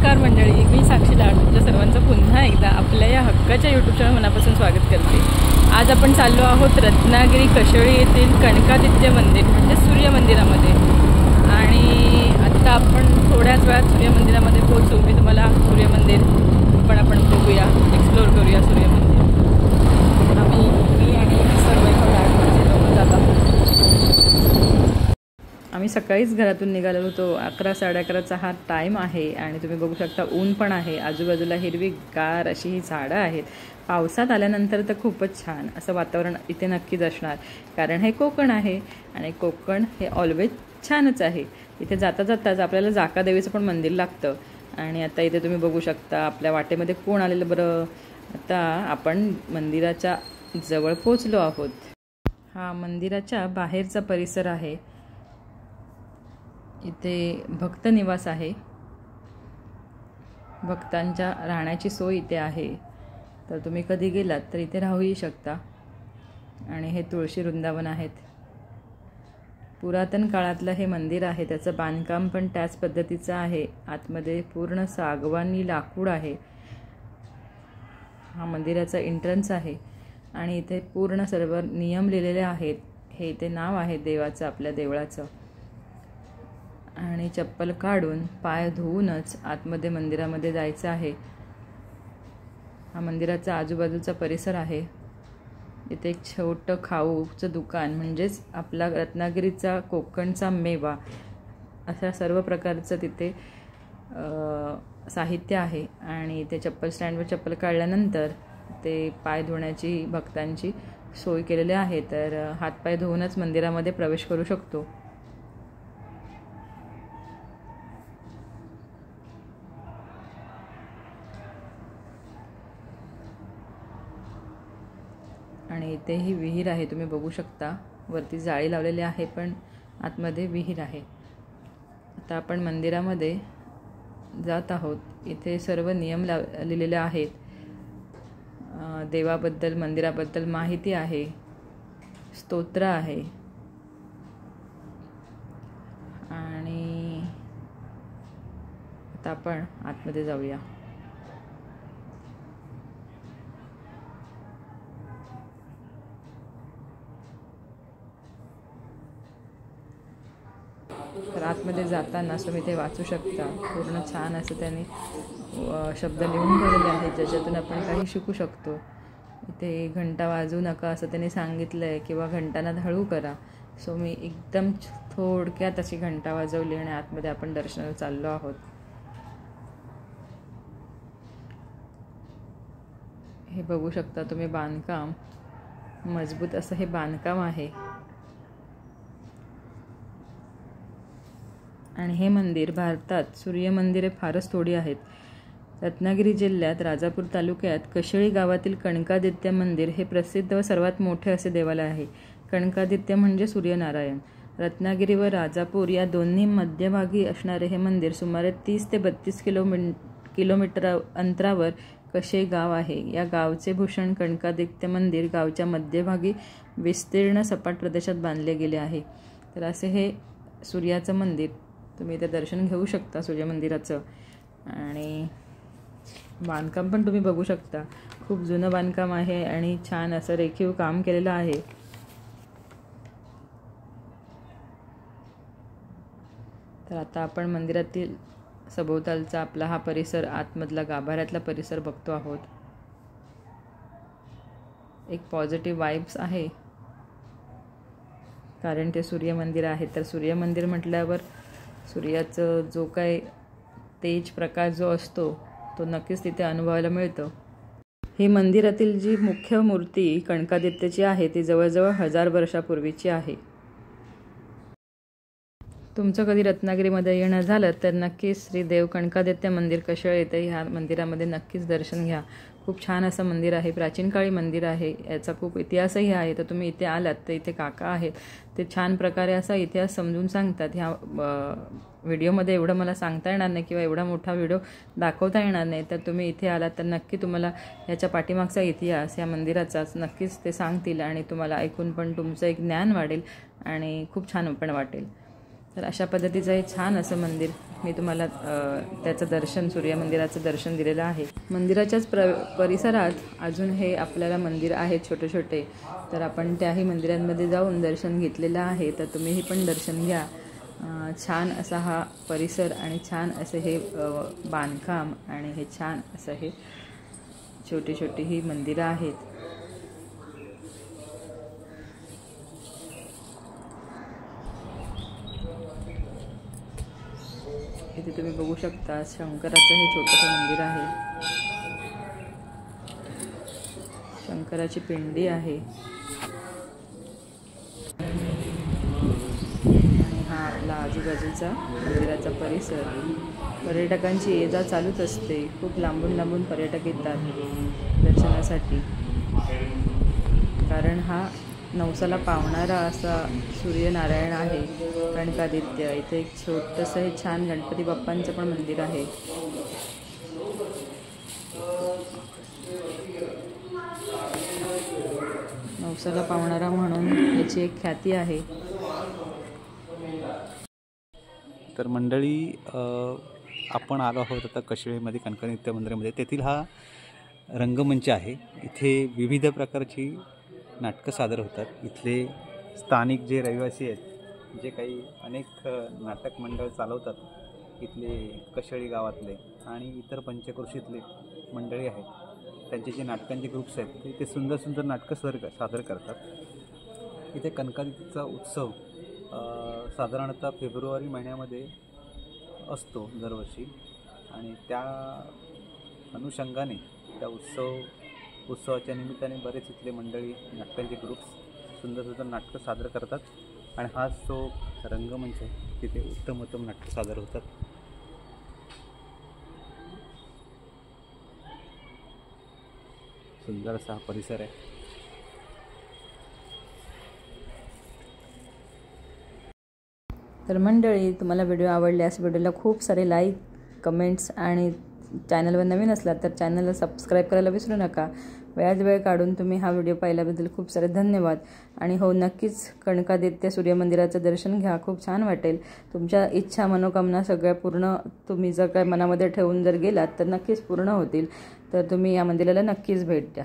नमस्कार मंडळी, मी साक्षी लाड तुमच्या सर्वांचं पुन्हा एकदा आपल्या या हक्काच्या यूट्यूब चॅनल मनापासून स्वागत करते। आज आपण चाललो आहोत रत्नागिरी कशेळी येथील कणकादित्य मंदिर म्हणजे सूर्य मंदिरामध्ये। आणि आता आपण थोड्याच वेळात सूर्य मंदिरामध्ये पोहोचू। मी तुम्हाला सूर्य मंदिर पण आपण बघूया, एक्सप्लोर करूया सूर्य मंदिर। मी आणि सर्व माझे लोक जात आहोत। आम्ही सकाळीच घरातून निघालो होतो। 11 11:30चा हा टाइम आहे आणि तुम्ही बघू शकता ऊन पण आहे, आजूबाजूला हिरवीगार अशी ही झाडं आहेत। पावसात आल्यानंतर तर खूपच छान असं वातावरण इथे नक्कीच असणार, कारण हे कोकण आहे आणि कोकण हे ऑलवेज छानच आहे। इथे जाता जाताच आपल्याला जाका देवीचं पण मंदिर लागतं आणि आता इथे तुम्ही बघू शकता आपल्या वाटेमध्ये कोण आलेलं बरं। आता आपण मंदिराच्या जवळ पोहोचलो आहोत। हा मंदिराच्या बाहेरचा परिसर आहे। इथे भक्त निवास आहे, भक्तांच्या राहण्याची सोय इथे आहे। तर तुम्ही कधी गेलात तर इथे राहूही शकता। आणि हे तुळशी वृंदावन आहेत। पुरातन काळातलं हे मंदिर आहे, त्याचं बांधकाम पण त्याच पद्धतीचं आहे। आतमध्ये पूर्ण सागवानी लाकूड आहे। हा मंदिराचा एंट्रन्स आहे आणि इथे पूर्ण सर्व नियम लिहिलेले आहेत। हे इथे नाव आहे देवाचं, आपल्या देवळाचं। आणि चप्पल काढून पाय धुवूनच आतमध्ये मंदिरामध्ये जायचं आहे। हा मंदिराचा आजूबाजूचा परिसर आहे। इथे एक छोटं खाऊचं दुकान, म्हणजेच आपला रत्नागिरीचा कोकणचा मेवा, अशा सर्व प्रकारचं तिथे साहित्य आहे। आणि ते चप्पल स्टँडवर चप्पल काढल्यानंतर ते पाय धुण्याची भक्तांची सोय केलेली आहे। तर हातपाय धुवूनच मंदिरामध्ये प्रवेश करू शकतो। आणि इथे ही विहीर आहे, तुम्ही बघू शकता। वरती जाळी लावलेली आहे पण आतमध्ये विहीर आहे। आता आपण मंदिरामध्ये जात आहोत। इथे सर्व नियम लिहिलेले आहेत। देवाबद्दल, मंदिराबद्दल माहिती आहे, स्तोत्र आहे। आणि आता आपण आतमध्ये जाऊया। तर आतमध्ये जाताना तुम्ही ते वाचू शकता। पूर्ण छान असं त्यांनी शब्द लिहून ठेवलेले आहेत, ज्याच्यातून आपण काही शिकू शकतो। इथे घंटा वाजवू नका असं त्यांनी सांगितलं आहे, किंवा घंटानाद हळू करा। सो मी एकदम थोडक्यात अशी घंटा वाजवली आणि आतमध्ये आपण दर्शनाला चाललो आहोत। हे बघू शकता तुम्ही बांधकाम, मजबूत असं हे बांधकाम आहे। आणि हे मंदिर भारतात सूर्य मंदिरे फारच थोडी आहेत। रत्नागिरी जिल्ह्यात राजापूर तालुक्यात कशेळी गावातील कणकादित्य मंदिर हे प्रसिद्ध व सर्वात मोठे असे देवालय आहे। कणकादित्य म्हणजे सूर्यनारायण। रत्नागिरी व राजापूर या दोन्ही मध्यभागी असणारे हे मंदिर सुमारे 30 ते 32 किलोमीटर अंतरावर कशेळी गाव आहे। या गावचे भूषण कणकादित्य मंदिर गावच्या मध्यभागी विस्तीर्ण सपाट प्रदेशात बांधले गेले आहे। तर असे हे सूर्याचं मंदिर, तुम्ही इथे दर्शन घेऊ शकता सूर्य मंदिराचं। आणि बांधकाम पण तुम्ही बघू शकता, खूप जुनं बांधकाम आहे आणि छान असं रेखीव काम केलेलं आहे। तर आता आपण मंदिरातील सभोवतालचा आपला हा परिसर, आतमधला गाभाऱ्यातला परिसर बघतो आहोत। एक पॉझिटिव्ह वाइब्स आहे, कारण ते सूर्य मंदिर आहे। तर सूर्य मंदिर म्हटल्यावर सूर्याचं जो काही तेज प्रकाश जो असतो तो नक्कीच तिथे अनुभवायला मिळतो। ही मंदिरातील जी मुख्य मूर्ती कणकादित्याची आहे ती जवळजवळ 1000 वर्षापूर्वीची आहे। तुमचं कधी रत्नागिरीमध्ये येणं झालं तर नक्कीच श्री देव कणकादित्य मंदिर कशेळी येथे ह्या मंदिरामध्ये नक्कीच दर्शन घ्या। खूप छान असं मंदिर आहे, प्राचीन काळी मंदिर आहे, याचा खूप इतिहासही आहे। तर तुम्ही इथे आलात तर इथे काका आहेत, ते छान प्रकारे असा इतिहास समजून सांगतात। ह्या व्हिडिओमध्ये एवढं मला सांगता येणार नाही किंवा एवढा मोठा व्हिडिओ दाखवता येणार नाही। तर तुम्ही इथे आलात तर नक्की तुम्हाला ह्याच्या पाठीमागचा इतिहास या मंदिराचाच नक्कीच ते सांगतील आणि तुम्हाला ऐकून पण तुमचं एक ज्ञान वाढेल आणि खूप छान पण वाटेल। तर अशा पद्धतीचं हे छान असं मंदिर मी तुम्हाला त्याचं दर्शन, सूर्य मंदिराचं दर्शन दिलेलं आहे. मंदिराच्याच परिसरात अजून हे आपल्याला मंदिर आहेत छोटे छोटे, तर आपण त्याही मंदिरांमध्ये जाऊन दर्शन घेतलेलं आहे. तर तुम्हीही पण दर्शन घ्या. छान असा हा परिसर आणि छान असे हे बांधकाम आणि हे छान असं हे छोटी छोटी ही मंदिरं आहेत. इथे तुम्ही बघू शकता शंकराचं हे छोटंसं मंदिर आहे. शंकराची पिंडी आहे आणि हा आपला आजूबाजूचा मंदिराचा परिसर. पर्यटकांची ये-जा चालूच असते. खूप लांबून लांबून पर्यटक येतात दर्शनासाठी, कारण हा नवसाला पावणारा असा सूर्यनारायण आहे कणकादित्य. इथे एक छोटंसं हे छान गणपती बाप्पांचं पण मंदिर आहे. नवसाला पावणारा म्हणून याची एक ख्याती आहे. तर मंडळी, आपण आलो आहोत आता कशेळीमध्ये कणकादित्य मंदिरामध्ये. तेथील हा रंगमंच आहे. इथे विविध प्रकारची नाटकं सादर होतात. इथले स्थानिक जे रहिवासी आहेत, जे काही अनेक नाटक मंडळ चालवतात, इथले कशेळी गावातले आणि इतर पंचक्रोशीतले मंडळी आहेत, त्यांचे जे नाटकांचे ग्रुप्स आहेत ते इथे सुंदर सुंदर नाटकं सादर करतात. इथे कणकादित्याचा उत्सव साधारणतः फेब्रुवारी महिन्यामध्ये असतो दरवर्षी, आणि त्या अनुषंगाने त्या उत्सवाच्या निमित्ताने बरेच इथले मंडळी, नाटकांचे ग्रुप्स सुंदर सुंदर नाटकं सादर करतात. आणि हाच जो रंगमंच आहे, तिथे उत्तम उत्तम नाटकं सादर होतात. सुंदर असा हा परिसर आहे. तर मंडळी, तुम्हाला व्हिडिओ आवडल्यास व्हिडिओला खूप सारे लाईक, कमेंट्स आणि चॅनलवर नवीन असलात तर चॅनलला सबस्क्राईब करायला विसरू नका. वेळात वेळ काढून तुम्ही हा व्हिडिओ पाहिल्याबद्दल खूप सारे धन्यवाद. आणि हो, नक्कीच कणकादित्य सूर्यमंदिराचं दर्शन घ्या. खूप छान वाटेल. तुमच्या इच्छा, मनोकामना सगळ्या पूर्ण तुम्ही जर काय मनामध्ये ठेवून जर गेलात तर नक्कीच पूर्ण होतील. तर तुम्ही या मंदिराला नक्कीच भेट द्या.